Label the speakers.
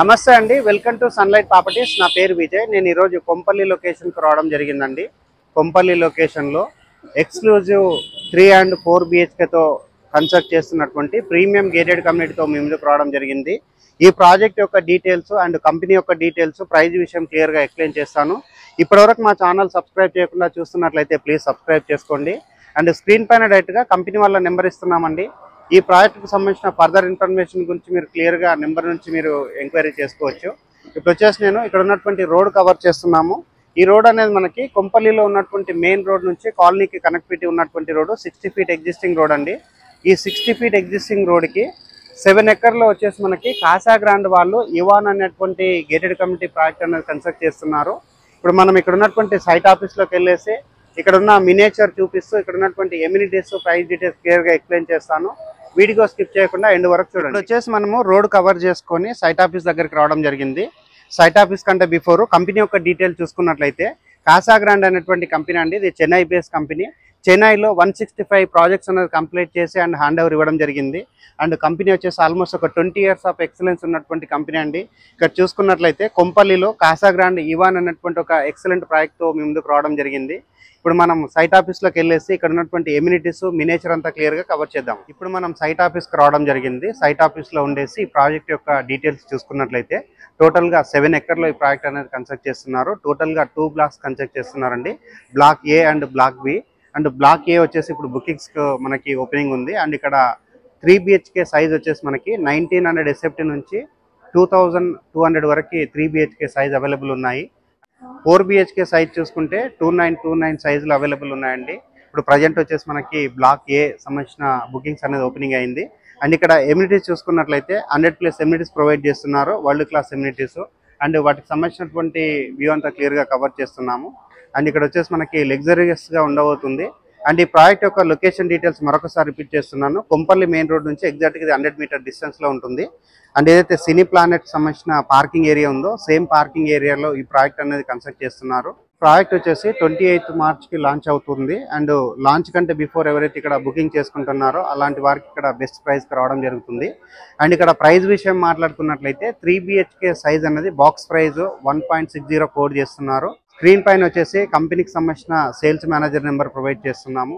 Speaker 1: నమస్తే అండి, welcome to sunlight properties. నా పేరు విజయ్. నేను ఈరోజు కొంపల్లి లొకేషన్కి రావడం జరిగిందండి. కొంపల్లి లొకేషన్లో ఎక్స్క్లూజివ్ 3 and 4 BHKతో కన్స్ట్రక్ట్ చేస్తున్నటువంటి ప్రీమియం గేటెడ్ కమ్యూనిటీతో మీ ముందుకు రావడం జరిగింది. ఈ ప్రాజెక్ట్ యొక్క డీటెయిల్స్ అండ్ కంపెనీ యొక్క డీటెయిల్స్, ప్రైస్ విషయం క్లియర్గా ఎక్స్ప్లెయిన్ చేస్తాను. ఇప్పటివరకు మా ఛానల్ సబ్స్క్రైబ్ చేయకుండా చూస్తున్నట్లయితే ప్లీజ్ సబ్స్క్రైబ్ చేసుకోండి. అండ్ స్క్రీన్ పైన డైరెక్ట్గా కంపెనీ వాళ్ళ నెంబర్ ఇస్తున్నామండి. ఈ ప్రాజెక్ట్కి సంబంధించిన ఫర్దర్ ఇన్ఫర్మేషన్ గురించి మీరు క్లియర్గా నెంబర్ నుంచి మీరు ఎంక్వైరీ చేసుకోవచ్చు. ఇప్పుడు వచ్చేసి నేను ఇక్కడ ఉన్నటువంటి రోడ్ కవర్ చేస్తున్నాము. ఈ రోడ్ అనేది మనకి కొంపల్లిలో ఉన్నటువంటి మెయిన్ రోడ్ నుంచి కాలనీకి కనెక్టివిటీ ఉన్నటువంటి రోడ్డు 60 feet ఎగ్జిస్టింగ్ రోడ్ అండి. ఈ 60 feet ఎగ్జిస్టింగ్ రోడ్కి 7 acres వచ్చేసి మనకి కాసా గ్రాండ్ వాళ్ళు ఇవాన్ అనేటువంటి గేటెడ్ కమ్యూనిటీ ప్రాజెక్ట్ అనేది కన్స్ట్రక్ట్ చేస్తున్నారు. ఇప్పుడు మనం ఇక్కడ ఉన్నటువంటి సైట్ ఆఫీస్లోకి వెళ్ళేసి ఇక్కడ ఉన్న మినేచర్ చూపిస్తూ ఇక్కడ ఉన్నటువంటి ఎమ్యూనిటీస్, ప్రైస్ డీటెయిల్స్ క్లియర్గా ఎక్స్ప్లెయిన్ చేస్తాను. వీడియో స్కిప్ చేయకుండా ఎండ్ వరకు చూడండి. వచ్చేసి మనము రోడ్ కవర్ చేసుకొని సైట్ ఆఫీస్ దగ్గరికి రావడం జరిగింది. సైట్ ఆఫీస్ కంటే బిఫోర్ కంపెనీ యొక్క డీటెయిల్ చూసుకున్నట్లయితే కాసా గ్రాండ్ అనేటువంటి కంపెనీ అండి. ఇది చెన్నై బేస్ కంపెనీ. చెన్నైలో 165 ప్రాజెక్ట్స్ అనేది కంప్లీట్ చేసి అండ్ హ్యాండ్ ఓవర్ ఇవ్వడం జరిగింది. అండ్ కంపెనీ వచ్చేసి ఆల్మోస్ట్ ఒక 20 years ఆఫ్ ఎక్సలెన్స్ ఉన్నటువంటి కంపెనీ అండి. ఇక్కడ చూసుకున్నట్లయితే కొంపల్లిలో కాసా గ్రాండ్ ఇవాన్ అనేటువంటి ఒక ఎక్సలెంట్ ప్రాజెక్ట్తో మీ ముందుకు రావడం జరిగింది. ఇప్పుడు మనం సైట్ ఆఫీస్లోకి వెళ్ళేసి ఇక్కడ ఉన్నటువంటి ఎమ్యూనిటీస్, మినేచర్ అంతా క్లియర్గా కవర్ చేద్దాం. ఇప్పుడు మనం సైట్ ఆఫీస్కి రావడం జరిగింది. సైట్ ఆఫీస్లో ఉండేసి ఈ ప్రాజెక్ట్ యొక్క డీటెయిల్స్ చూసుకున్నట్లయితే టోటల్గా 7 acres ఈ ప్రాజెక్ట్ అనేది కన్స్ట్రక్ట్ చేస్తున్నారు. టోటల్గా 2 blocks కన్స్ట్రక్ట్ చేస్తున్నారండి. Block A and block B. And block A వచ్చేసి ఇప్పుడు బుకింగ్స్ మనకి ఓపెనింగ్ ఉంది. అండ్ ఇక్కడ 3 BHK సైజ్ వచ్చేసి మనకి 1900 SFT నుంచి 2200 వరకు 3 BHK సైజ్ అవైలబుల్ ఉన్నాయి. 4 BHK సైజ్ చూసుకుంటే 2929 సైజులు అవైలబుల్ ఉన్నాయండి. ఇప్పుడు ప్రజెంట్ వచ్చేసి మనకి బ్లాక్ ఏ సంబంధించిన బుకింగ్స్ అనేది ఓపెనింగ్ అయింది. అండ్ ఇక్కడ ఎమ్యూనిటీస్ చూసుకున్నట్లయితే 100+ ఎమ్యూనిటీస్ ప్రొవైడ్ చేస్తున్నారు, వరల్డ్ క్లాస్ ఎమ్యూనిటీస్. అండ్ వాటికి సంబంధించినటువంటి వ్యూ అంతా క్లియర్గా కవర్ చేస్తున్నాము. అండ్ ఇక్కడ వచ్చేసి మనకి లగ్జరియస్గా ఉండబోతుంది. అండ్ ఈ ప్రాజెక్ట్ యొక్క లొకేషన్ డీటెయిల్స్ మరొకసారి రిపీట్ చేస్తున్నాను. కొంపల్లి మెయిన్ రోడ్ నుంచి ఎగ్జాక్ట్గా 100 meter డిస్టెన్స్లో ఉంటుంది. అండ్ ఏదైతే సినీ ప్లానెట్ సంబంధించిన పార్కింగ్ ఏరియా ఉందో సేమ్ పార్కింగ్ ఏరియాలో ఈ ప్రాజెక్ట్ అనేది కన్స్ట్రక్ట్ చేస్తున్నారు. ప్రాజెక్ట్ వచ్చేసి 28th March లాంచ్ అవుతుంది. అండ్ లాంచ్ కంటే బిఫోర్ ఎవరైతే ఇక్కడ బుకింగ్ చేసుకుంటున్నారో అలాంటి వారికి ఇక్కడ బెస్ట్ ప్రైస్కి రావడం జరుగుతుంది. అండ్ ఇక్కడ ప్రైస్ విషయం మాట్లాడుకున్నట్లయితే 3 BHK సైజ్ అనేది బాక్స్ ప్రైస్ 1.60 కోడ్ చేస్తున్నారు. స్క్రీన్ పైన వచ్చేసి కంపెనీకి సంబంధించిన సేల్స్ మేనేజర్ నెంబర్ ప్రొవైడ్ చేస్తున్నాము.